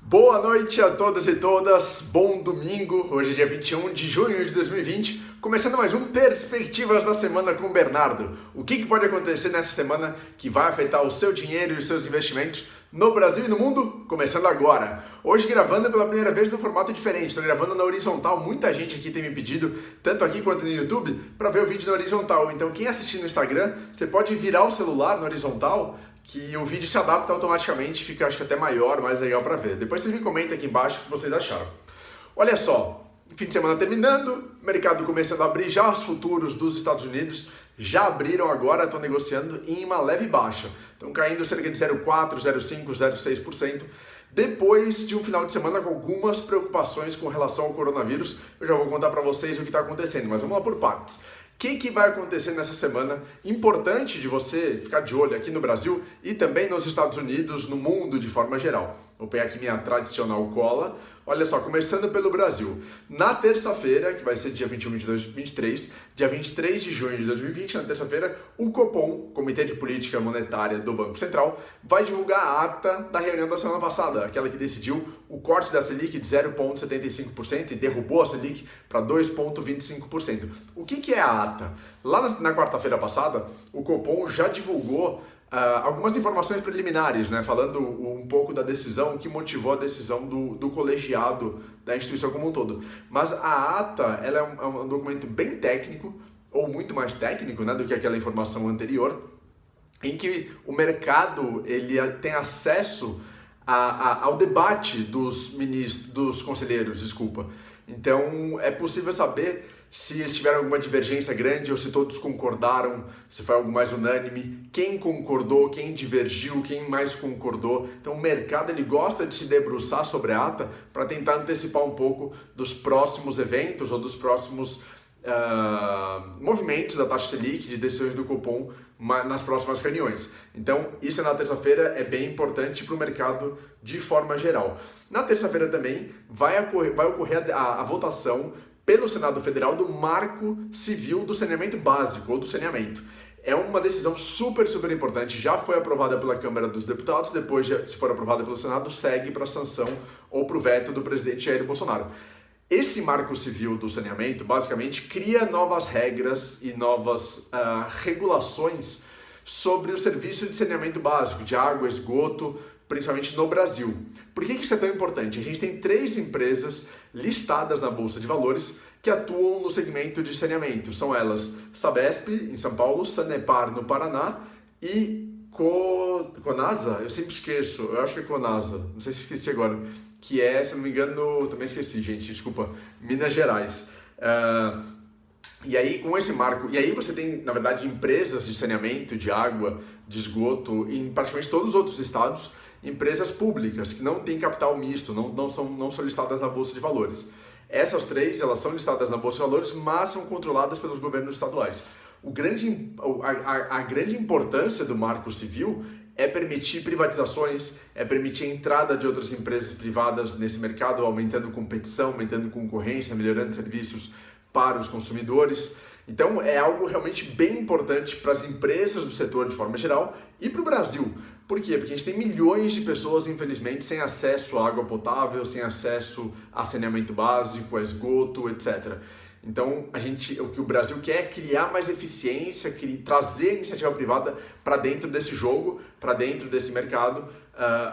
Boa noite a todas e todas, bom domingo, hoje é dia 21 de junho de 2020, começando mais um Perspectivas da Semana com o Bernardo. O que pode acontecer nessa semana que vai afetar o seu dinheiro e os seus investimentos no Brasil e no mundo? Começando agora. Hoje gravando pela primeira vez no formato diferente, estou gravando na horizontal, muita gente aqui tem me pedido, tanto aqui quanto no YouTube, para ver o vídeo na horizontal. Então quem assistir no Instagram, você pode virar o celular na horizontal, que o vídeo se adapta automaticamente, fica acho que até maior, mais legal para ver. Depois vocês me comentem aqui embaixo o que vocês acharam. Olha só, fim de semana terminando, mercado começando a abrir, já os futuros dos Estados Unidos já abriram agora, estão negociando em uma leve baixa. Estão caindo cerca de 0,4%, 0,5%, 0,6%. Depois de um final de semana com algumas preocupações com relação ao coronavírus, eu já vou contar para vocês o que está acontecendo, mas vamos lá por partes. O que vai acontecer nessa semana? Importante de você ficar de olho aqui no Brasil e também nos Estados Unidos, no mundo de forma geral. Vou pegar aqui minha tradicional cola. Olha só, começando pelo Brasil. Na terça-feira, que vai ser dia 21 de 2023, dia 23 de junho de 2020, na terça-feira, o Copom, Comitê de Política Monetária do Banco Central, vai divulgar a ata da reunião da semana passada, aquela que decidiu o corte da Selic de 0,75% e derrubou a Selic para 2,25%. O que é a ata? Lá na quarta-feira passada, o Copom já divulgou algumas informações preliminares, né, falando um pouco da decisão, o que motivou a decisão do colegiado da instituição como um todo. Mas a ata, ela é um documento bem técnico, ou muito mais técnico, né, do que aquela informação anterior, em que o mercado ele tem acesso ao debate dos conselheiros, desculpa. Então é possível saber se eles tiveram alguma divergência grande ou se todos concordaram, se foi algo mais unânime, quem concordou, quem divergiu, quem mais concordou. Então o mercado ele gosta de se debruçar sobre a ata para tentar antecipar um pouco dos próximos eventos ou dos próximos movimentos da taxa Selic, de decisões do Copom nas próximas reuniões. Então isso na terça-feira é bem importante para o mercado de forma geral. Na terça-feira também vai ocorrer a votação pelo Senado Federal do Marco Civil do Saneamento Básico, ou do saneamento. É uma decisão super importante, já foi aprovada pela Câmara dos Deputados, depois, se for aprovada pelo Senado, segue para a sanção ou para o veto do presidente Jair Bolsonaro. Esse Marco Civil do Saneamento, basicamente, cria novas regras e novas regulações sobre o serviço de saneamento básico, de água, esgoto, principalmente no Brasil. Por que isso é tão importante? A gente tem 3 empresas listadas na Bolsa de Valores que atuam no segmento de saneamento. São elas Sabesp, em São Paulo, Sanepar, no Paraná e Conasa, eu sempre esqueço, eu acho que é Conasa, não sei se esqueci agora, que é, se não me engano, também esqueci, gente, desculpa, Minas Gerais. E aí, com esse marco, e aí você tem, na verdade, empresas de saneamento, de água, de esgoto, em praticamente todos os outros estados, empresas públicas que não têm capital misto, não são listadas na Bolsa de Valores. Essas 3, elas são listadas na Bolsa de Valores, mas são controladas pelos governos estaduais. A grande importância do Marco Civil é permitir privatizações, é permitir a entrada de outras empresas privadas nesse mercado, aumentando competição, aumentando concorrência, melhorando serviços para os consumidores. Então é algo realmente bem importante para as empresas do setor de forma geral e para o Brasil. Por quê? Porque a gente tem milhões de pessoas, infelizmente, sem acesso à água potável, sem acesso a saneamento básico, a esgoto, etc. Então, o que o Brasil quer é criar mais eficiência, trazer a iniciativa privada para dentro desse jogo, para dentro desse mercado,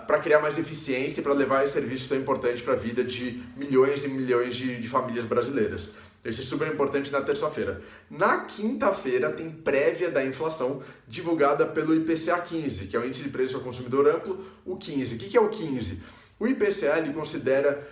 para criar mais eficiência e para levar esse serviço tão importante para a vida de milhões e milhões de famílias brasileiras. Isso é super importante na terça-feira. Na quinta-feira tem prévia da inflação divulgada pelo IPCA 15, que é o Índice de Preço ao Consumidor Amplo, o 15. O que é o 15? O IPCA ele considera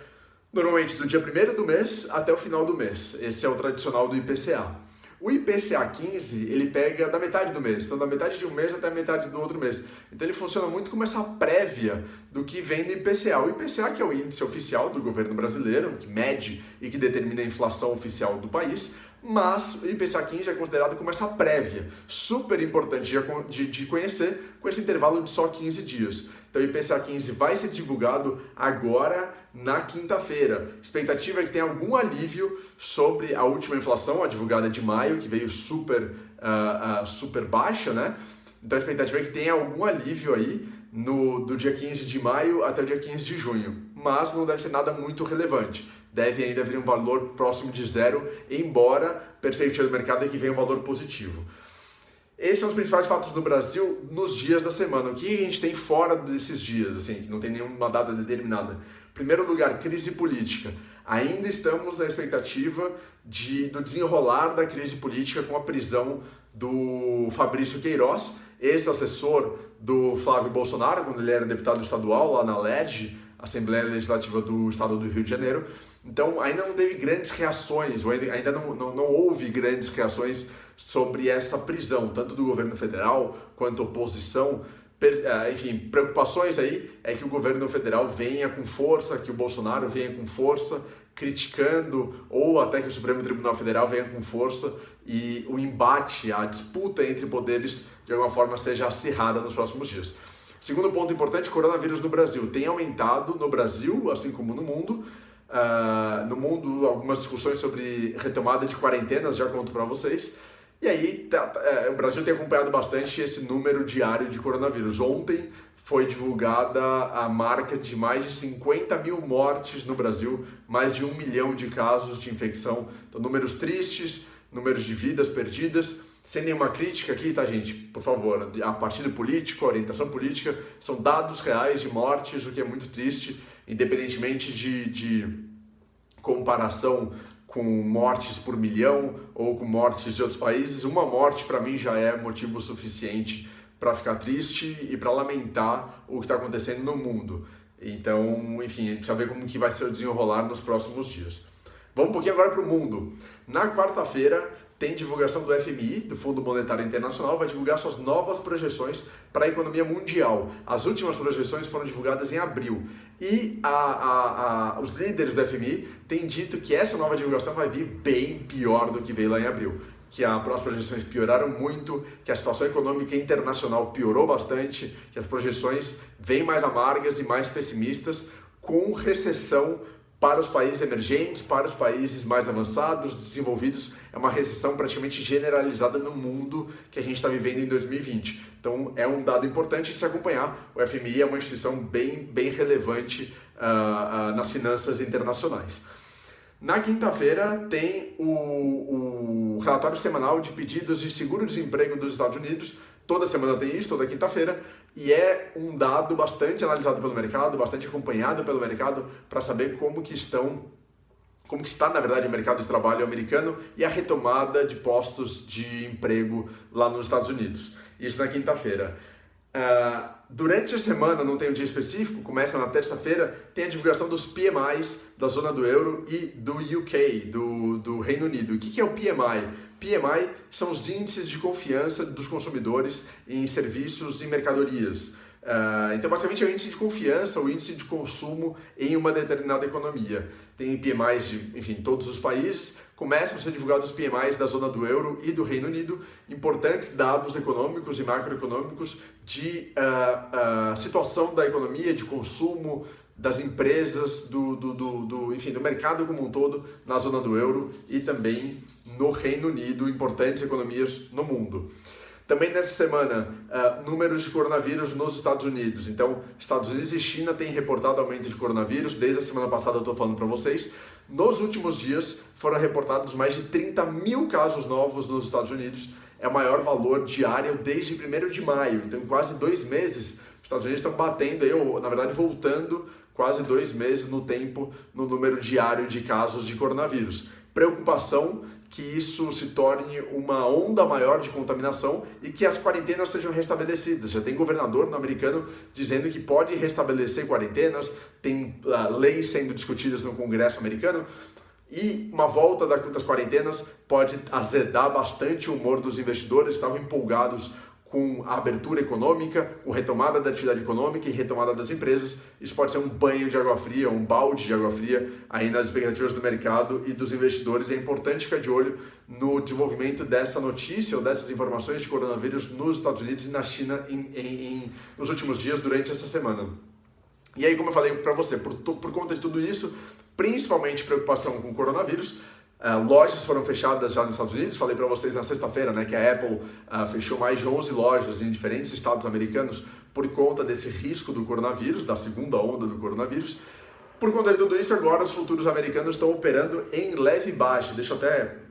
normalmente do dia 1º do mês até o final do mês. Esse é o tradicional do IPCA. O IPCA 15, ele pega da metade do mês, então da metade de um mês até a metade do outro mês. Então ele funciona muito como essa prévia do que vem do IPCA. O IPCA, que é o índice oficial do governo brasileiro, que mede e que determina a inflação oficial do país, mas o IPCA 15 é considerado como essa prévia, super importante de conhecer, com esse intervalo de só 15 dias. Então o IPCA 15 vai ser divulgado agora na quinta-feira. A expectativa é que tenha algum alívio sobre a última inflação, a divulgada de maio, que veio super baixa, né? Então a expectativa é que tenha algum alívio aí do dia 15 de maio até o dia 15 de junho, mas não deve ser nada muito relevante. Deve ainda vir um valor próximo de zero, embora a perspectiva do mercado é que venha um valor positivo. Esses são os principais fatos no Brasil nos dias da semana. O que a gente tem fora desses dias, assim, que não tem nenhuma data determinada? Em primeiro lugar, crise política. Ainda estamos na expectativa do desenrolar da crise política com a prisão do Fabrício Queiroz, ex-assessor do Flávio Bolsonaro, quando ele era deputado estadual lá na LERJ, Assembleia Legislativa do Estado do Rio de Janeiro. Então, ainda não teve grandes reações, ou ainda não houve grandes reações sobre essa prisão, tanto do governo federal quanto oposição. Enfim, preocupações aí é que o governo federal venha com força, que o Bolsonaro venha com força, criticando, ou até que o Supremo Tribunal Federal venha com força e o embate, a disputa entre poderes, de alguma forma, esteja acirrada nos próximos dias. Segundo ponto importante, coronavírus no Brasil. Tem aumentado no Brasil, assim como no mundo. No mundo, algumas discussões sobre retomada de quarentenas, já conto para vocês. E aí, o Brasil tem acompanhado bastante esse número diário de coronavírus. Ontem foi divulgada a marca de mais de 50 mil mortes no Brasil, mais de 1 milhão de casos de infecção. Então, números tristes, números de vidas perdidas. Sem nenhuma crítica aqui, tá, gente? Por favor, a partido político, a orientação política, são dados reais de mortes, o que é muito triste, independentemente de comparação com mortes por milhão ou com mortes de outros países. Uma morte, para mim, já é motivo suficiente para ficar triste e para lamentar o que está acontecendo no mundo. Então, enfim, a gente precisa ver como que vai se desenrolar nos próximos dias. Vamos um pouquinho agora para o mundo. Na quarta-feira, tem divulgação do FMI, do Fundo Monetário Internacional, vai divulgar suas novas projeções para a economia mundial. As últimas projeções foram divulgadas em abril. E os líderes do FMI têm dito que essa nova divulgação vai vir bem pior do que veio lá em abril. Que as projeções pioraram muito, que a situação econômica internacional piorou bastante, que as projeções vêm mais amargas e mais pessimistas, com recessão para os países emergentes, para os países mais avançados, desenvolvidos. É uma recessão praticamente generalizada no mundo que a gente está vivendo em 2020. Então, é um dado importante de se acompanhar. O FMI é uma instituição bem relevante nas finanças internacionais. Na quinta-feira, tem o relatório semanal de pedidos de seguro-desemprego dos Estados Unidos. Toda semana tem isso, toda quinta-feira, e é um dado bastante analisado pelo mercado, bastante acompanhado pelo mercado, para saber como que está, na verdade, o mercado de trabalho americano e a retomada de postos de emprego lá nos Estados Unidos. Isso na quinta-feira. Durante a semana, não tem um dia específico, começa na terça-feira, tem a divulgação dos PMIs da zona do euro e do UK, do Reino Unido. O que é o PMI? PMI são os índices de confiança dos consumidores em serviços e mercadorias. Então, basicamente, é o índice de confiança, o índice de consumo em uma determinada economia. Tem PMIs de, enfim, todos os países. Começam a ser divulgados os PMIs da zona do euro e do Reino Unido, importantes dados econômicos e macroeconômicos de situação da economia, de consumo, das empresas, enfim, do mercado como um todo na zona do euro e também no Reino Unido, importantes economias no mundo. Também nessa semana, números de coronavírus nos Estados Unidos. Então, Estados Unidos e China têm reportado aumento de coronavírus. Desde a semana passada eu estou falando para vocês. Nos últimos dias foram reportados mais de 30 mil casos novos nos Estados Unidos. É o maior valor diário desde 1º de maio. Então, em quase 2 meses, os Estados Unidos estão batendo, na verdade, voltando quase 2 meses no tempo no número diário de casos de coronavírus. Preocupação que isso se torne uma onda maior de contaminação e que as quarentenas sejam restabelecidas. Já tem governador americano dizendo que pode restabelecer quarentenas, tem leis sendo discutidas no Congresso americano, e uma volta das quarentenas pode azedar bastante o humor dos investidores. Estavam empolgados com a abertura econômica, com retomada da atividade econômica e retomada das empresas. Isso pode ser um banho de água fria, um balde de água fria aí nas expectativas do mercado e dos investidores. É importante ficar de olho no desenvolvimento dessa notícia ou dessas informações de coronavírus nos Estados Unidos e na China nos últimos dias, durante essa semana. E aí, como eu falei para você, por conta de tudo isso, principalmente preocupação com o coronavírus, Lojas foram fechadas já nos Estados Unidos, falei para vocês na sexta-feira, né, que a Apple fechou mais de 11 lojas em diferentes estados americanos por conta desse risco do coronavírus, da segunda onda do coronavírus. Por conta de tudo isso, agora os futuros americanos estão operando em leve baixa.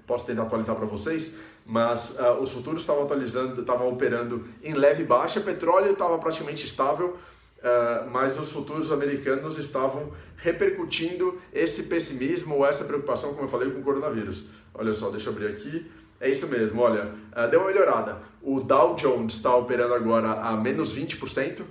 Posso tentar atualizar para vocês, mas os futuros estavam operando em leve baixa, petróleo estava praticamente estável, mas os futuros americanos estavam repercutindo esse pessimismo ou essa preocupação, como eu falei, com o coronavírus. Olha só, deixa eu abrir aqui. É isso mesmo, olha, deu uma melhorada. O Dow Jones está operando agora a menos 20%,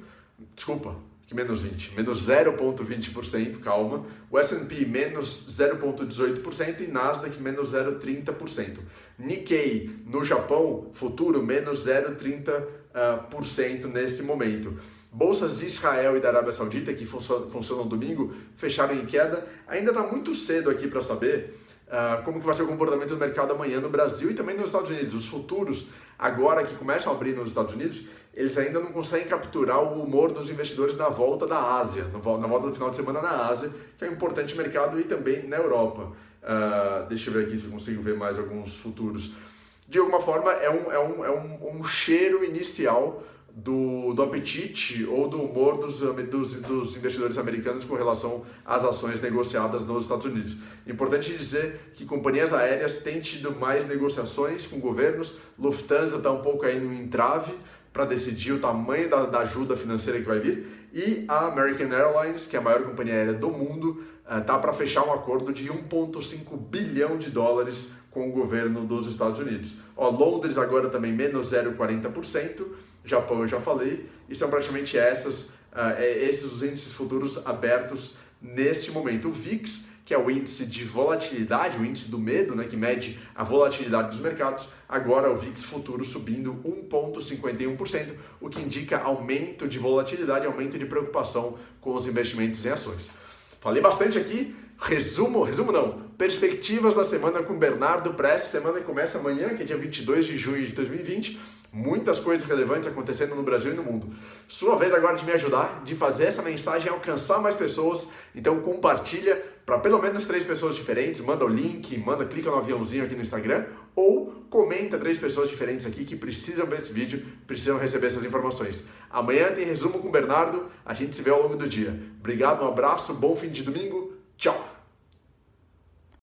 desculpa, que menos 20%, menos 0,20%, calma. O S&P menos 0,18% e Nasdaq menos 0,30%. Nikkei, no Japão, futuro, menos 0,30% nesse momento. Bolsas de Israel e da Arábia Saudita, que funcionam domingo, fecharam em queda. Ainda está muito cedo aqui para saber como que vai ser o comportamento do mercado amanhã no Brasil e também nos Estados Unidos. Os futuros, agora que começam a abrir nos Estados Unidos, eles ainda não conseguem capturar o humor dos investidores na volta da Ásia, na volta do final de semana na Ásia, que é um importante mercado, e também na Europa. Deixa eu ver aqui se eu consigo ver mais alguns futuros. De alguma forma, é um cheiro inicial do apetite ou do humor dos investidores americanos com relação às ações negociadas nos Estados Unidos. Importante dizer que companhias aéreas têm tido mais negociações com governos. Lufthansa está um pouco aí no entrave para decidir o tamanho da ajuda financeira que vai vir, e a American Airlines, que é a maior companhia aérea do mundo, está para fechar um acordo de 1,5 bilhão de dólares com o governo dos Estados Unidos. Londres agora também menos 0,40%, Japão eu já falei, e são praticamente esses os índices futuros abertos neste momento. O VIX, que é o índice de volatilidade, o índice do medo, né, que mede a volatilidade dos mercados, agora o VIX futuro subindo 1,51%, o que indica aumento de volatilidade, aumento de preocupação com os investimentos em ações. Falei bastante aqui, resumo não, perspectivas da semana com Bernardo para essa semana que começa amanhã, que é dia 22 de junho de 2020, muitas coisas relevantes acontecendo no Brasil e no mundo. Sua vez agora de me ajudar, de fazer essa mensagem alcançar mais pessoas, então compartilha para pelo menos 3 pessoas diferentes, manda o link, clica no aviãozinho aqui no Instagram, ou comenta 3 pessoas diferentes aqui que precisam ver esse vídeo, precisam receber essas informações. Amanhã tem resumo com o Bernardo, a gente se vê ao longo do dia. Obrigado, um abraço, bom fim de domingo, tchau!